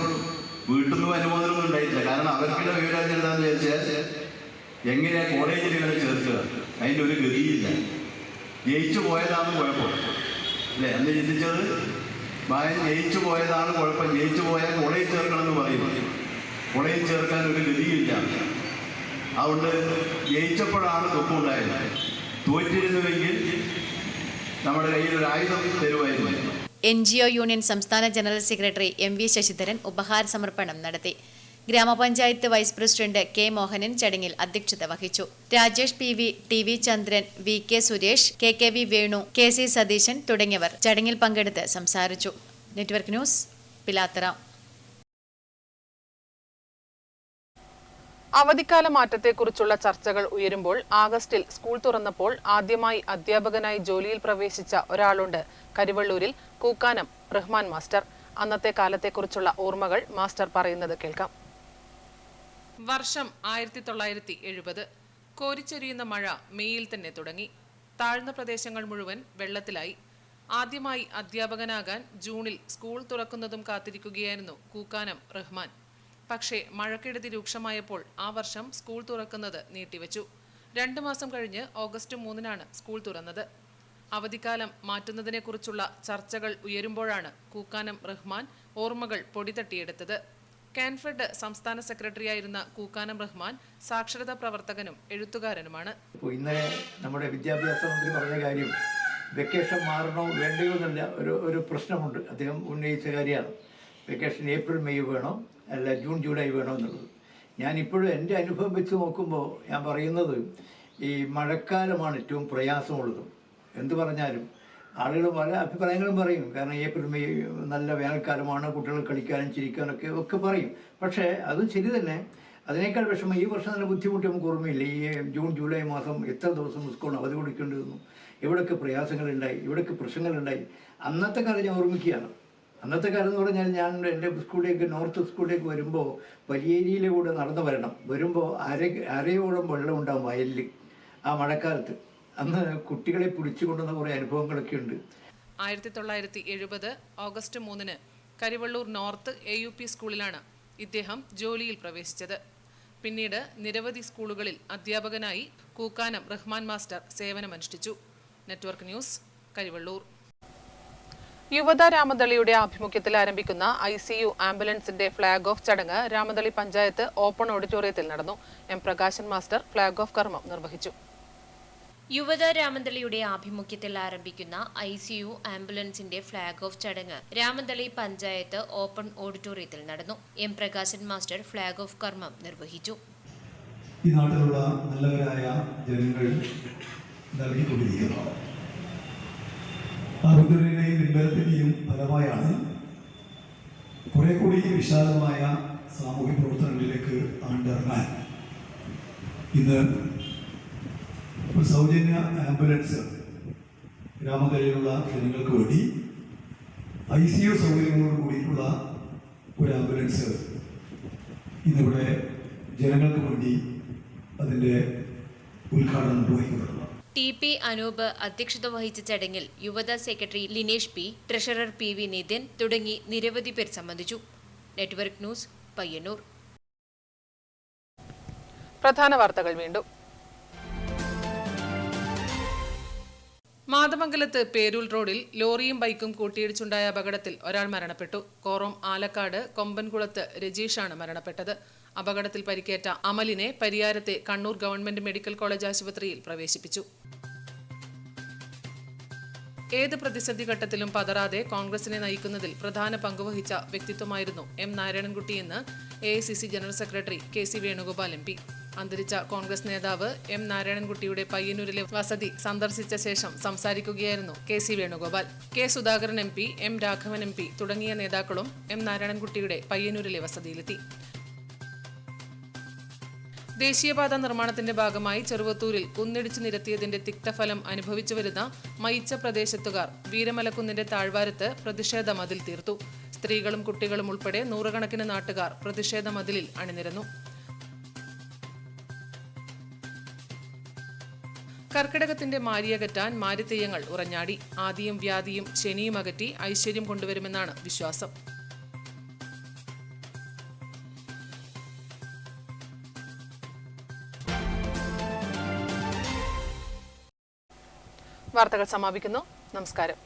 വീട്ടിൽ നിന്നും അനുമോദനമൊന്നും ഉണ്ടായിട്ടില്ല. കാരണം അവർക്കുള്ള വിവരം എന്താണെന്ന് വിചാരിച്ചാൽ എങ്ങനെയാ കോളേജിൽ ഇങ്ങനെ ചേർക്കുക, അതിൻ്റെ ഒരു ഗതിയില്ല. ജയിച്ചു പോയതാണ് കുഴപ്പം അല്ലേ? അന്ന് ചിന്തിച്ചത് ജയിച്ചു പോയതാണ് കുഴപ്പം. ജയിച്ചു പോയാൽ കോളേജ് ചേർക്കണമെന്ന് പറയുന്നു. കോളേജ് ചേർക്കാൻ ഒരു ഗതിയില്ല. അതുകൊണ്ട് ജയിച്ചപ്പോഴാണ് തൊപ്പുണ്ടായത്. തോറ്റിരുന്നുവെങ്കിൽ നമ്മുടെ കയ്യിൽ ഒരു ആയുധം തരുമായിരുന്നു. NGO യൂണിയൻ സംസ്ഥാന ജനറൽ സെക്രട്ടറി MV ശശിധരൻ ഉപഹാര സമർപ്പണം നടത്തി. ഗ്രാമപഞ്ചായത്ത് വൈസ് പ്രസിഡന്റ് K മോഹനൻ ചടങ്ങിൽ അധ്യക്ഷത വഹിച്ചു. രാജേഷ് PV, TV ചന്ദ്രൻ, VK Suresh, KKV Venu, KC Satheesan തുടങ്ങിയവർ ചടങ്ങിൽ പങ്കെടുത്ത് സംസാരിച്ചു. Network news, Pilathara. അവധിക്കാല മാറ്റത്തെക്കുറിച്ചുള്ള ചർച്ചകൾ ഉയരുമ്പോൾ ആഗസ്റ്റിൽ സ്കൂൾ തുറന്നപ്പോൾ ആദ്യമായി അധ്യാപകനായി ജോലിയിൽ പ്രവേശിച്ച ഒരാളുണ്ട്. കരിവള്ളൂരിൽ കൂക്കാനം റഹ്മാൻ മാസ്റ്റർ. അന്നത്തെ കാലത്തെക്കുറിച്ചുള്ള ഓർമ്മകൾ മാസ്റ്റർ പറയുന്നത് കേൾക്കാം. വർഷം 1970. കോരിച്ചൊരിയുന്ന മഴ മെയ്യിൽ തന്നെ തുടങ്ങി. താഴ്ന്ന പ്രദേശങ്ങൾ മുഴുവൻ വെള്ളത്തിലായി. ആദ്യമായി അധ്യാപകനാകാൻ ജൂണിൽ സ്കൂൾ തുറക്കുന്നതും കാത്തിരിക്കുകയായിരുന്നു കൂക്കാനം റഹ്മാൻ. പക്ഷേ മഴക്കെടുതി രൂക്ഷമായപ്പോൾ ആ വർഷം സ്കൂൾ തുറക്കുന്നത് നീട്ടിവെച്ചു. 2 മാസം കഴിഞ്ഞ് ഓഗസ്റ്റ് 3-നാണ് സ്കൂൾ തുറന്നത്. അവധിക്കാലം മാറ്റുന്നതിനെക്കുറിച്ചുള്ള ചർച്ചകൾ ഉയരുമ്പോഴാണ് കൂക്കാനം റഹ്മാൻ ഓർമ്മകൾ പൊടിതട്ടിയെടുത്തത്. കാൻഫെഡ് സംസ്ഥാന സെക്രട്ടറിയായിരുന്ന കൂക്കാനം റഹ്മാൻ സാക്ഷരതാ പ്രവർത്തകനും എഴുത്തുകാരനുമാണ്. ഇന്നലെ നമ്മുടെ വിദ്യാഭ്യാസ മന്ത്രി പറഞ്ഞ കാര്യം വെക്കേഷൻ മാറണോ വേണ്ടയോ എന്നല്ല ഒരു പ്രശ്നമുണ്ട്. അദ്ദേഹം ഉന്നയിച്ച കാര്യമാണ്. വെക്കേഷൻ ഏപ്രിൽ മെയ് വേണോ അല്ല ജൂൺ ജൂലൈ വേണോ എന്നുള്ളത്. ഞാനിപ്പോഴും എൻ്റെ അനുഭവം വെച്ച് നോക്കുമ്പോൾ ഞാൻ പറയുന്നത് ഈ മഴക്കാലമാണ് ഏറ്റവും പ്രയാസമുള്ളതും. എന്ത് പറഞ്ഞാലും ആളുകൾ പല അഭിപ്രായങ്ങളും പറയും. കാരണം ഏപ്രിൽ മെയ് നല്ല വേനൽക്കാലമാണ്, കുട്ടികൾ കളിക്കാനും ചിരിക്കാനൊക്കെ ഒക്കെ പറയും. പക്ഷേ അതും ശരി തന്നെ. അതിനേക്കാൾ വിഷമം ഈ വർഷം നല്ല ബുദ്ധിമുട്ട് നമുക്ക് ഓർമ്മയില്ല. ഈ ജൂൺ ജൂലൈ മാസം എത്ര ദിവസം സ്കൂളിന് അവധി കൊടുക്കേണ്ടി വന്നു, എവിടെയൊക്കെ പ്രയാസങ്ങളുണ്ടായി, എവിടെയൊക്കെ പ്രശ്നങ്ങളുണ്ടായി. അന്നത്തെ കാലം ഞാൻ ഓർമ്മിക്കുകയാണ്. അന്നത്തെ കാലം എന്ന് പറഞ്ഞാൽ ഞാൻ എൻ്റെ സ്കൂളിലേക്ക് നോർത്ത് സ്കൂളിലേക്ക് വരുമ്പോൾ വലിയേരിയിലൂടെ നടന്നു വരുമ്പോൾ അരയോളം വെള്ളം ഉണ്ടാവും വയലിൽ ആ മഴക്കാലത്ത്. അന്ന് കുട്ടികളെ പിടിച്ചു കൊണ്ടുവന്ന കുറേ അനുഭവങ്ങളൊക്കെ ഉണ്ട്. 1970 ഓഗസ്റ്റ് 3-ന് കരിവള്ളൂർ നോർത്ത് AUP സ്കൂളിലാണ് ഇദ്ദേഹം ജോലിയിൽ പ്രവേശിച്ചത്. പിന്നീട് നിരവധി സ്കൂളുകളിൽ അധ്യാപകനായി കൂക്കാനം റഹ്മാൻ മാസ്റ്റർ സേവനമനുഷ്ഠിച്ചു. Network news, Karivellur. യുവത രാമദളിയുടെ ആഭിമുഖ്യത്തിൽ ആരംഭിക്കുന്ന ICU ആംബുലൻസിന്റെ ഫ്ളാഗ് ഓഫ് ചടങ്ങ് രാമദളി പഞ്ചായത്ത് ഓപ്പൺ ഓഡിറ്റോറിയത്തിൽ നടന്നു. M Prakashan master flag off കർമ്മം നിർവഹിച്ചു. യുവത രാമദളിയുടെ ആഭിമുഖ്യത്തിൽ ആരംഭിക്കുന്ന ICU ആംബുലൻസിന്റെ ഫ്ളാഗ് ഓഫ് ചടങ്ങ് രാമദളി പഞ്ചായത്ത് ഓപ്പൺ ഓഡിറ്റോറിയത്തിൽ നടന്നു. M Prakashan master flag off കർമ്മം നിർവഹിച്ചു. ഈ നാട്ടിലുള്ള നല്ലവരായ ജനങ്ങൾ നൽകിക്കൊണ്ടിരിക്കുന്നു. ആ ബുദ്ധരുടെയും പിൻബലത്തിന്റെയും ഫലമായാണ് കുറെ കൂടി വിശാലമായ സാമൂഹ്യ പ്രവർത്തനങ്ങളിലേക്ക് ആണ്ടിറങ്ങാൻ ഇന്ന് ഒരു സൗജന്യ ആംബുലൻസ് രാമദളിയിലുള്ള ജനങ്ങൾക്ക് വേണ്ടി ICU സൗകര്യങ്ങളോട് കൂടിയിട്ടുള്ള ഒരു ആംബുലൻസ് ഇന്നിവിടെ ജനങ്ങൾക്ക് വേണ്ടി അതിൻ്റെ ഉദ്ഘാടനം നിർവഹിക്കുന്നത്. TP അനൂപ് അധ്യക്ഷത വഹിച്ച ചടങ്ങിൽ Yuvatha secretary Linesh P, treasurer PV Nithin തുടങ്ങി നിരവധി പേർ സംബന്ധിച്ചു. Network news, Payyannur. പ്രധാന വാർത്തകൾ വീണ്ടും. മാതമംഗലത്ത് പേരൂൽ റോഡിൽ ലോറിയും ബൈക്കും കൂട്ടിയിടിച്ചുണ്ടായ അപകടത്തിൽ ഒരാൾ മരണപ്പെട്ടു. കോറോം ആലക്കാട് കൊമ്പൻകുളത്ത് രജീഷാണ് മരണപ്പെട്ടത്. അപകടത്തിൽ പരിക്കേറ്റ അമലിനെ പരിയാരത്തെ കണ്ണൂർ ഗവൺമെന്റ് മെഡിക്കൽ കോളേജ് ആശുപത്രിയിൽ പ്രവേശിപ്പിച്ചു. ഏത് പ്രതിസന്ധി ഘട്ടത്തിലും പതറാതെ കോൺഗ്രസിനെ നയിക്കുന്നതിൽ പ്രധാന പങ്കുവഹിച്ച വ്യക്തിത്വമായിരുന്നു M നാരായണൻകുട്ടിയെന്ന് AICC general secretary KC Venugopal MP. അന്തരിച്ച കോൺഗ്രസ് നേതാവ് M നാരായണൻകുട്ടിയുടെ പയ്യന്നൂരിലെ വസതി സന്ദർശിച്ച ശേഷം സംസാരിക്കുകയായിരുന്നു KC Venugopal. K Sudhakaran MP, M Raghavan MP തുടങ്ങിയ നേതാക്കളും M നാരായണൻകുട്ടിയുടെ പയ്യന്നൂരിലെ വസതിയിലെത്തി. ദേശീയപാത നിർമ്മാണത്തിന്റെ ഭാഗമായി ചെറുവത്തൂരിൽ കുന്നിടിച്ചു നിരത്തിയതിന്റെ തിക്തഫലം അനുഭവിച്ചു വരുന്ന മയിച്ച പ്രദേശത്തുകാർ വീരമലക്കുന്നിന്റെ താഴ്വാരത്ത് പ്രതിഷേധ മതിൽ തീർത്തു. സ്ത്രീകളും കുട്ടികളും ഉൾപ്പെടെ നൂറുകണക്കിന് നാട്ടുകാർ പ്രതിഷേധ മതിലിൽ അണിനിരന്നു. കർക്കിടകത്തിന്റെ മാരിയകറ്റാൻ മാരിത്തെയ്യങ്ങൾ ഉറഞ്ഞാടി. ആദിയും വ്യാധിയും ശനിയും അകറ്റി ഐശ്വര്യം കൊണ്ടുവരുമെന്നാണ് വിശ്വാസം. വാർത്തകൾ സമാപിക്കുന്നു. നമസ്കാരം.